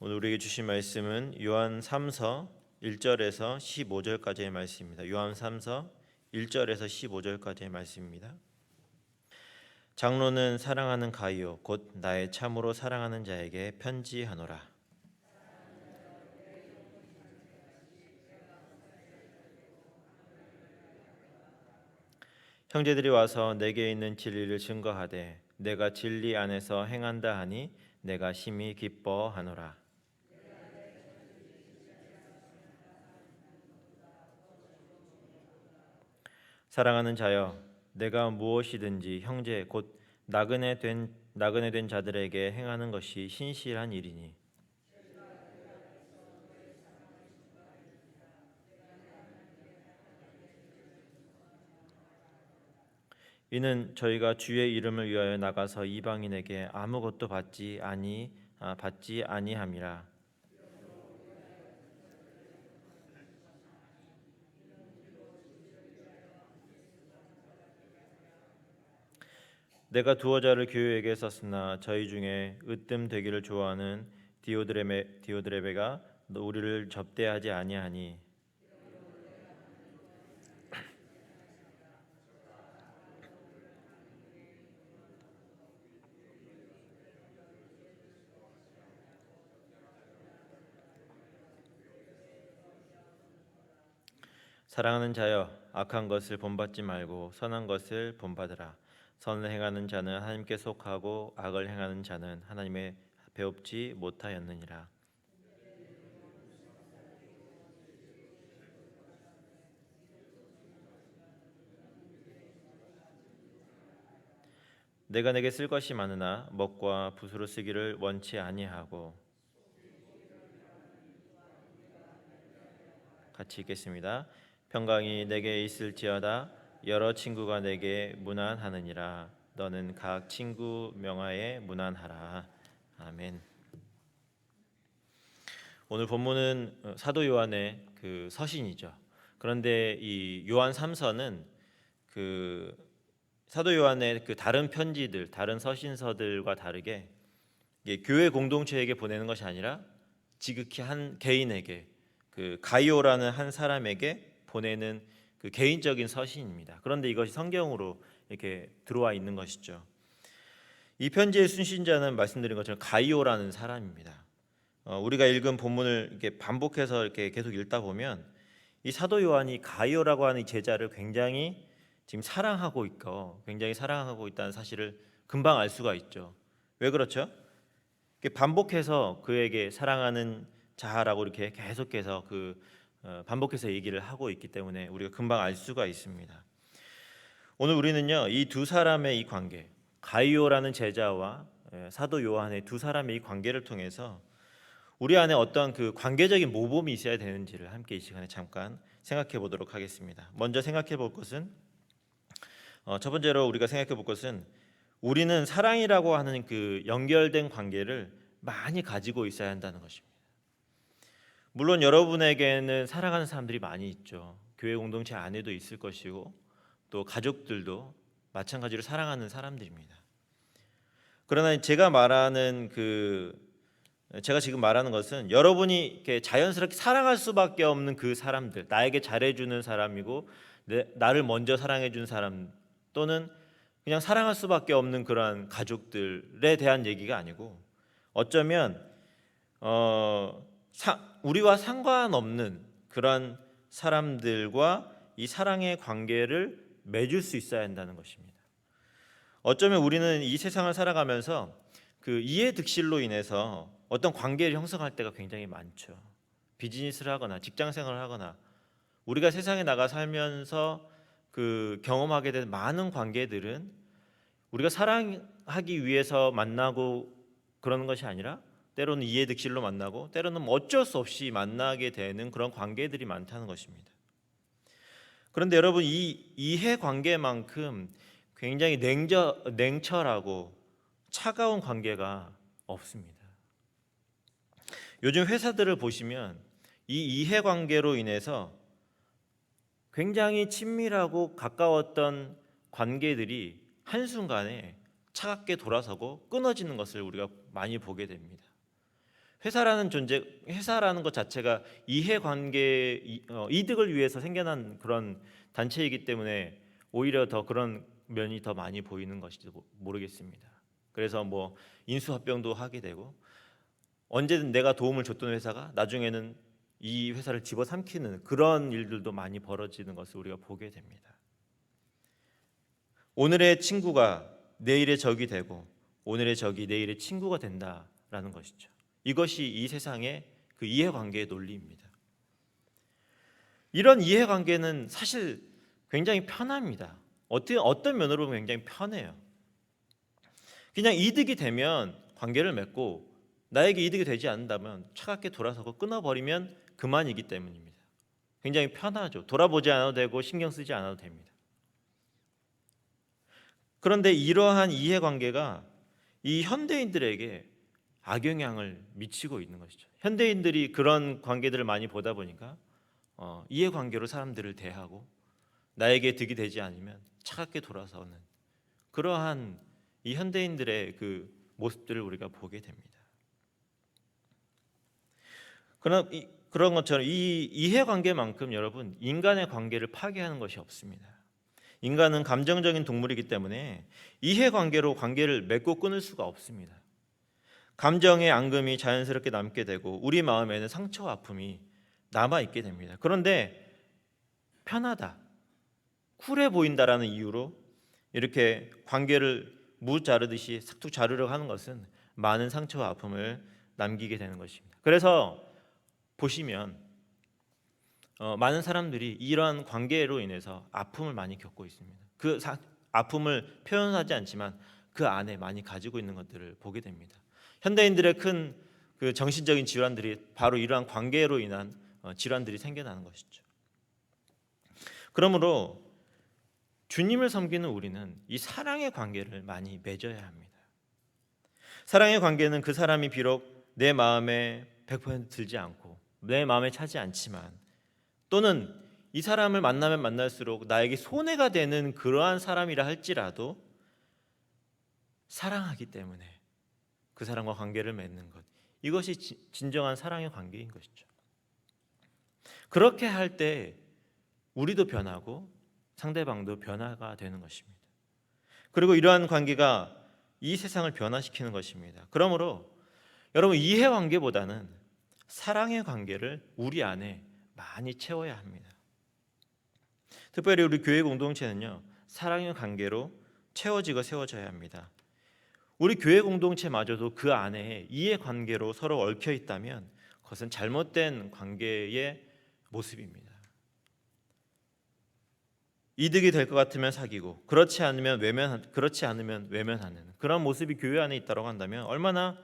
오늘 우리에게 주신 말씀은 요한 3서 1절에서 15절까지의 말씀입니다. 요한 3서 1절에서 15절까지의 말씀입니다. 장로는 사랑하는 가이오 곧 나의 참으로 사랑하는 자에게 편지하노라. 형제들이 와서 내게 있는 진리를 증거하되 내가 진리 안에서 행한다 하니 내가 심히 기뻐하노라. 사랑하는 자여, 내가 무엇이든지 형제 곧 나그네 된 자들에게 행하는 것이 신실한 일이니 이는 저희가 주의 이름을 위하여 나가서 이방인에게 아무것도 받지 아니함이라. 내가 두어 자를 교회에게 썼으나 저희 중에 으뜸 되기를 좋아하는 디오드레베가 우리를 접대하지 아니하니 사랑하는 자여, 악한 것을 본받지 말고 선한 것을 본받으라. 선을 행하는 자는 하나님께 속하고 악을 행하는 자는 하나님의 배웁지 못하였느니라. 내가 내게 쓸 것이 많으나 먹과 붓으로 쓰기를 원치 아니하고. 같이 읽겠습니다. 평강이 내게 있을지어다 여러 친구가 내게 문안하느니라. 너는 각 친구 명하에 문안하라. 아멘. 오늘 본문은 사도 요한의 그 서신이죠. 그런데 이 요한 3서는 그 사도 요한의 그 다른 편지들, 다른 서신서들과 다르게 교회 공동체에게 보내는 것이 아니라 지극히 한 개인에게, 그 가이오라는 한 사람에게 보내는 그 개인적인 서신입니다. 그런데 이것이 성경으로 이렇게 들어와 있는 것이죠. 이 편지의 순신자는 말씀드린 것처럼 가이오라는 사람입니다. 우리가 읽은 본문을 이렇게 반복해서 이렇게 계속 읽다 보면 이 사도 요한이 가이오라고 하는 제자를 굉장히 지금 사랑하고 있고 굉장히 사랑하고 있다는 사실을 금방 알 수가 있죠. 왜 그렇죠? 반복해서 그에게 사랑하는 자라고 이렇게 계속해서 반복해서 얘기를 하고 있기 때문에 우리가 금방 알 수가 있습니다. 오늘 우리는요, 이 두 사람의 이 관계, 가이오라는 제자와 사도 요한의 두 사람의 이 관계를 통해서 우리 안에 어떤 그 관계적인 모범이 있어야 되는지를 함께 이 시간에 잠깐 생각해 보도록 하겠습니다. 먼저 생각해 볼 것은 첫 번째로 우리가 생각해 볼 것은 우리는 사랑이라고 하는 그 연결된 관계를 많이 가지고 있어야 한다는 것입니다. 물론 여러분에게는 사랑하는 사람들이 많이 있죠. 교회 공동체 안에도 있을 것이고 또 가족들도 마찬가지로 사랑하는 사람들입니다. 그러나 제가 지금 말하는 것은 여러분이 이렇게 자연스럽게 사랑할 수밖에 없는 그 사람들, 나에게 잘해주는 사람이고 나를 먼저 사랑해준 사람, 또는 그냥 사랑할 수밖에 없는 그러한 가족들에 대한 얘기가 아니고 어쩌면 우리와 상관없는 그런 사람들과 이 사랑의 관계를 맺을 수 있어야 한다는 것입니다. 어쩌면 우리는 이 세상을 살아가면서 그 이해득실로 인해서 어떤 관계를 형성할 때가 굉장히 많죠. 비즈니스를 하거나 직장 생활을 하거나 우리가 세상에 나가 살면서 그 경험하게 된 많은 관계들은 우리가 사랑하기 위해서 만나고 그러는 것이 아니라 때로는 이해득실로 만나고 때로는 어쩔 수 없이 만나게 되는 그런 관계들이 많다는 것입니다. 그런데 여러분, 이 이해 관계만큼 굉장히 냉철하고 차가운 관계가 없습니다. 요즘 회사들을 보시면 이 이해 관계로 인해서 굉장히 친밀하고 가까웠던 관계들이 한순간에 차갑게 돌아서고 끊어지는 것을 우리가 많이 보게 됩니다. 회사라는 존재, 회사라는 것 자체가 이해관계, 이득을 위해서 생겨난 그런 단체이기 때문에 오히려 더 그런 면이 더 많이 보이는 것일지도 모르겠습니다. 그래서 뭐 인수합병도 하게 되고 언제든 내가 도움을 줬던 회사가 나중에는 이 회사를 집어삼키는 그런 일들도 많이 벌어지는 것을 우리가 보게 됩니다. 오늘의 친구가 내일의 적이 되고 오늘의 적이 내일의 친구가 된다라는 것이죠. 이것이 이 세상의 그 이해관계의 논리입니다. 이런 이해관계는 사실 굉장히 편합니다. 어떤 면으로 보면 굉장히 편해요. 그냥 이득이 되면 관계를 맺고 나에게 이득이 되지 않는다면 차갑게 돌아서고 끊어버리면 그만이기 때문입니다. 굉장히 편하죠. 돌아보지 않아도 되고 신경 쓰지 않아도 됩니다. 그런데 이러한 이해관계가 이 현대인들에게 악영향을 미치고 있는 것이죠. 현대인들이 그런 관계들을 많이 보다 보니까 이해관계로 사람들을 대하고 나에게 득이 되지 않으면 차갑게 돌아서는 그러한 이 현대인들의 그 모습들을 우리가 보게 됩니다. 그런 것처럼 이 이해관계만큼 여러분 인간의 관계를 파괴하는 것이 없습니다. 인간은 감정적인 동물이기 때문에 이해관계로 관계를 맺고 끊을 수가 없습니다. 감정의 앙금이 자연스럽게 남게 되고 우리 마음에는 상처와 아픔이 남아있게 됩니다. 그런데 편하다, 쿨해 보인다라는 이유로 이렇게 관계를 무 자르듯이 싹둑 자르려고 하는 것은 많은 상처와 아픔을 남기게 되는 것입니다. 그래서 보시면 많은 사람들이 이러한 관계로 인해서 아픔을 많이 겪고 있습니다. 그 아픔을 표현하지 않지만 그 안에 많이 가지고 있는 것들을 보게 됩니다. 현대인들의 큰 그 정신적인 질환들이 바로 이러한 관계로 인한 질환들이 생겨나는 것이죠. 그러므로 주님을 섬기는 우리는 이 사랑의 관계를 많이 맺어야 합니다. 사랑의 관계는 그 사람이 비록 내 마음에 100% 들지 않고 내 마음에 차지 않지만 또는 이 사람을 만나면 만날수록 나에게 손해가 되는 그러한 사람이라 할지라도 사랑하기 때문에 그 사람과 관계를 맺는 것, 이것이 진정한 사랑의 관계인 것이죠. 그렇게 할 때 우리도 변하고 상대방도 변화가 되는 것입니다. 그리고 이러한 관계가 이 세상을 변화시키는 것입니다. 그러므로 여러분 이해관계보다는 사랑의 관계를 우리 안에 많이 채워야 합니다. 특별히 우리 교회 공동체는요, 사랑의 관계로 채워지고 세워져야 합니다. 우리 교회 공동체마저도 그 안에 이해관계로 서로 얽혀 있다면 그것은 잘못된 관계의 모습입니다. 이득이 될 것 같으면 사귀고 그렇지 않으면 외면하는 그런 모습이 교회 안에 있다고 한다면 얼마나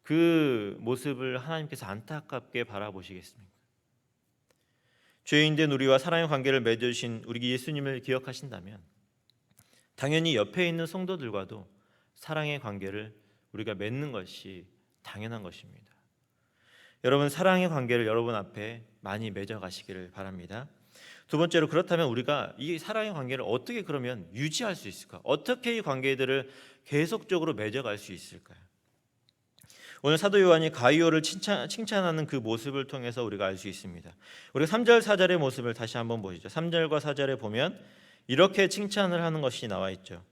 그 모습을 하나님께서 안타깝게 바라보시겠습니까? 죄인된 우리와 사랑의 관계를 맺으신 우리 예수님을 기억하신다면 당연히 옆에 있는 성도들과도 사랑의 관계를 우리가 맺는 것이 당연한 것입니다. 여러분 사랑의 관계를 여러분 앞에 많이 맺어가시기를 바랍니다. 두 번째로 그렇다면 우리가 이 사랑의 관계를 어떻게 그러면 유지할 수 있을까? 어떻게 이 관계들을 계속적으로 맺어갈 수 있을까요? 오늘 사도 요한이 가이오를 칭찬하는 그 모습을 통해서 우리가 알 수 있습니다. 우리가 3절 4절의 모습을 다시 한번 보시죠. 3절과 4절에 보면 이렇게 칭찬을 하는 것이 나와 있죠.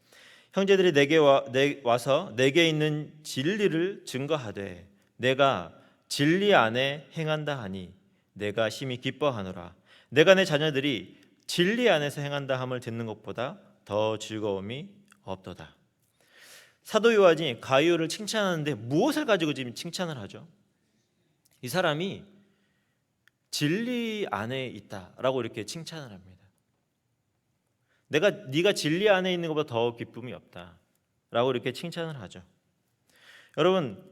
형제들이 내게 와서 내게 있는 진리를 증거하되 내가 진리 안에 행한다 하니 내가 심히 기뻐하노라. 내가 내 자녀들이 진리 안에서 행한다 함을 듣는 것보다 더 즐거움이 없도다. 사도 요한이 가이오를 칭찬하는데 무엇을 가지고 지금 칭찬을 하죠? 이 사람이 진리 안에 있다라고 이렇게 칭찬을 합니다. 네가 진리 안에 있는 것보다 더 기쁨이 없다라고 이렇게 칭찬을 하죠. 여러분,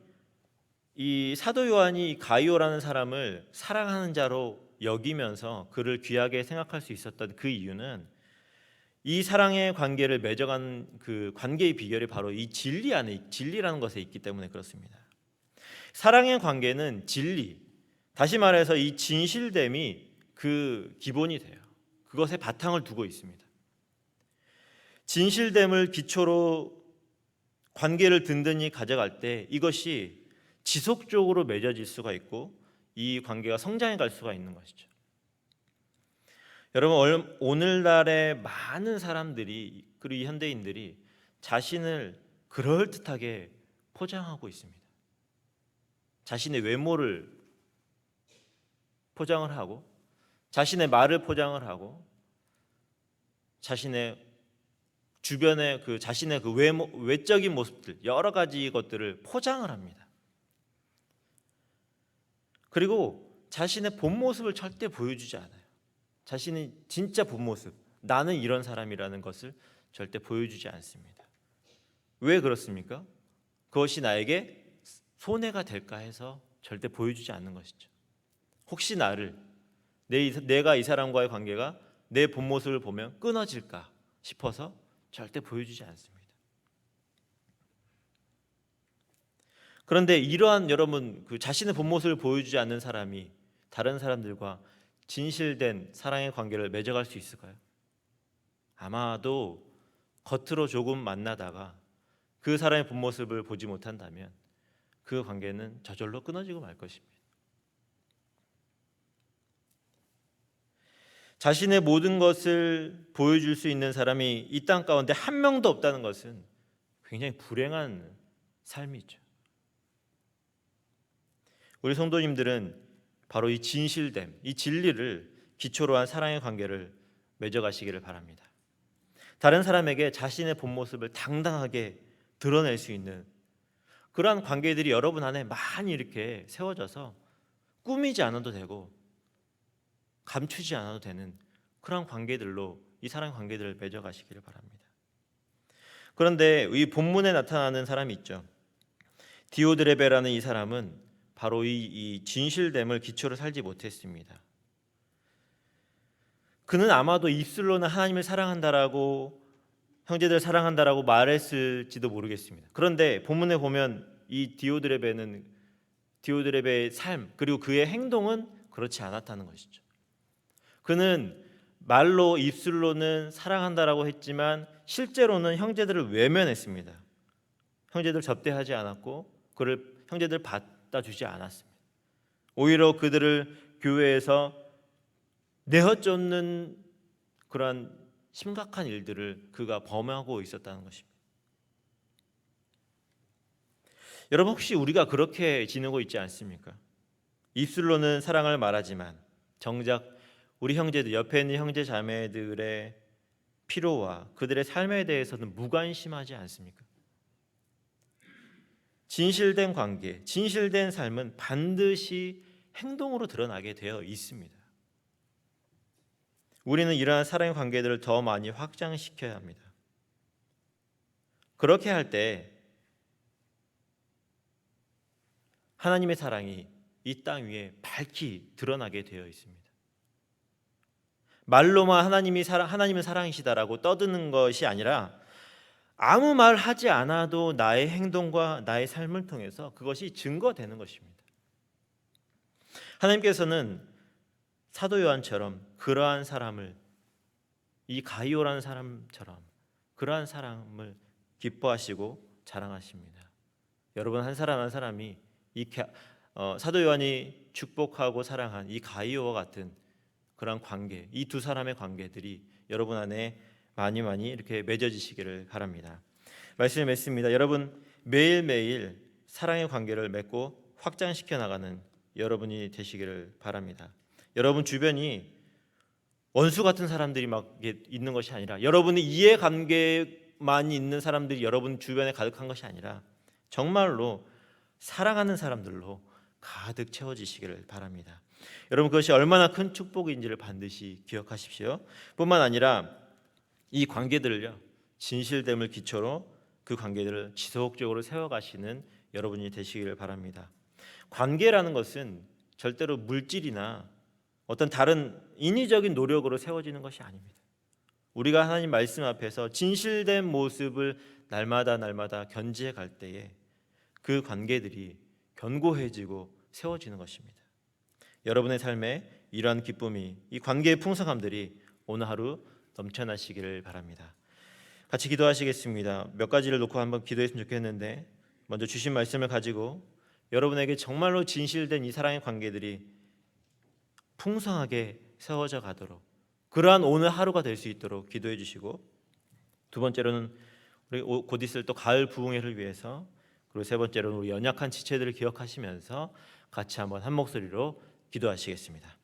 이 사도 요한이 가이오라는 사람을 사랑하는 자로 여기면서 그를 귀하게 생각할 수 있었던 그 이유는 이 사랑의 관계를 맺어간 그 관계의 비결이 바로 이 진리 안에 진리라는 것에 있기 때문에 그렇습니다. 사랑의 관계는 진리, 다시 말해서 이 진실됨이 그 기본이 돼요. 그것에 바탕을 두고 있습니다. 진실됨을 기초로 관계를 든든히 가져갈 때 이것이 지속적으로 맺어질 수가 있고 이 관계가 성장해 갈 수가 있는 것이죠. 여러분, 오늘날의 많은 사람들이 그리고 이 현대인들이 자신을 그럴듯하게 포장하고 있습니다. 자신의 외모를 포장을 하고 자신의 말을 포장을 하고 자신의 주변의 자신의 외적인 모습들 여러 가지 것들을 포장을 합니다. 그리고 자신의 본 모습을 절대 보여주지 않아요. 자신의 진짜 본 모습, 나는 이런 사람이라는 것을 절대 보여주지 않습니다. 왜 그렇습니까? 그것이 나에게 손해가 될까 해서 절대 보여주지 않는 것이죠. 혹시 내가 이 사람과의 관계가 내 본 모습을 보면 끊어질까 싶어서 절대 보여주지 않습니다. 그런데 이러한 여러분 자신의 본 모습을 보여주지 않는 사람이 다른 사람들과 진실된 사랑의 관계를 맺어갈 수 있을까요? 아마도 겉으로 조금 만나다가 그 사람의 본 모습을 보지 못한다면 그 관계는 저절로 끊어지고 말 것입니다. 자신의 모든 것을 보여줄 수 있는 사람이 이 땅 가운데 한 명도 없다는 것은 굉장히 불행한 삶이죠. 우리 성도님들은 바로 이 진실됨, 이 진리를 기초로 한 사랑의 관계를 맺어가시기를 바랍니다. 다른 사람에게 자신의 본 모습을 당당하게 드러낼 수 있는 그러한 관계들이 여러분 안에 많이 이렇게 세워져서 꾸미지 않아도 되고 감추지 않아도 되는 그런 관계들로 이 사랑의 관계들을 맺어가시기를 바랍니다. 그런데 이 본문에 나타나는 사람이 있죠. 디오드레베라는 이 사람은 바로 이 진실됨을 기초로 살지 못했습니다. 그는 아마도 입술로는 하나님을 사랑한다라고 형제들 사랑한다라고 말했을지도 모르겠습니다. 그런데 본문에 보면 이 디오드레베의 삶 그리고 그의 행동은 그렇지 않았다는 것이죠. 그는 말로 입술로는 사랑한다라고 했지만 실제로는 형제들을 외면했습니다. 형제들 접대하지 않았고 형제들 받아주지 않았습니다. 오히려 그들을 교회에서 내어쫓는 그러한 심각한 일들을 그가 범하고 있었다는 것입니다. 여러분 혹시 우리가 그렇게 지내고 있지 않습니까? 입술로는 사랑을 말하지만 정작 우리 형제들 옆에 있는 형제 자매들의 필요와 그들의 삶에 대해서는 무관심하지 않습니까? 진실된 관계, 진실된 삶은 반드시 행동으로 드러나게 되어 있습니다. 우리는 이러한 사랑의 관계들을 더 많이 확장시켜야 합니다. 그렇게 할 때 하나님의 사랑이 이 땅 위에 밝히 드러나게 되어 있습니다. 말로만 하나님은 사랑이시다라고 떠드는 것이 아니라 아무 말 하지 않아도 나의 행동과 나의 삶을 통해서 그것이 증거되는 것입니다. 하나님께서는 사도 요한처럼 그러한 사람을 이 가이오라는 사람처럼 그러한 사람을 기뻐하시고 자랑하십니다. 여러분 한 사람 한 사람이 사도 요한이 축복하고 사랑한 이 가이오와 같은 그런 관계, 이 두 사람의 관계들이 여러분 안에 많이 이렇게 맺어지시기를 바랍니다. 말씀을 맺습니다. 여러분 매일매일 사랑의 관계를 맺고 확장시켜 나가는 여러분이 되시기를 바랍니다. 여러분 주변이 원수 같은 사람들이 막 있는 것이 아니라 여러분의 이해관계만 있는 사람들이 여러분 주변에 가득한 것이 아니라 정말로 사랑하는 사람들로 가득 채워지시기를 바랍니다. 여러분 그것이 얼마나 큰 축복인지를 반드시 기억하십시오. 뿐만 아니라 이 관계들을요 진실됨을 기초로 그 관계들을 지속적으로 세워가시는 여러분이 되시기를 바랍니다. 관계라는 것은 절대로 물질이나 어떤 다른 인위적인 노력으로 세워지는 것이 아닙니다. 우리가 하나님 말씀 앞에서 진실된 모습을 날마다 견지해 갈 때에 그 관계들이 견고해지고 세워지는 것입니다. 여러분의 삶에 이러한 기쁨이 이 관계의 풍성함들이 오늘 하루 넘쳐나시기를 바랍니다. 같이 기도하시겠습니다. 몇 가지를 놓고 한번 기도했으면 좋겠는데 먼저 주신 말씀을 가지고 여러분에게 정말로 진실된 이 사랑의 관계들이 풍성하게 세워져 가도록, 그러한 오늘 하루가 될 수 있도록 기도해 주시고, 두 번째로는 우리 곧 있을 또 가을 부흥회를 위해서, 그리고 세 번째로는 우리 연약한 지체들을 기억하시면서 같이 한번 한 목소리로 기도하시겠습니다.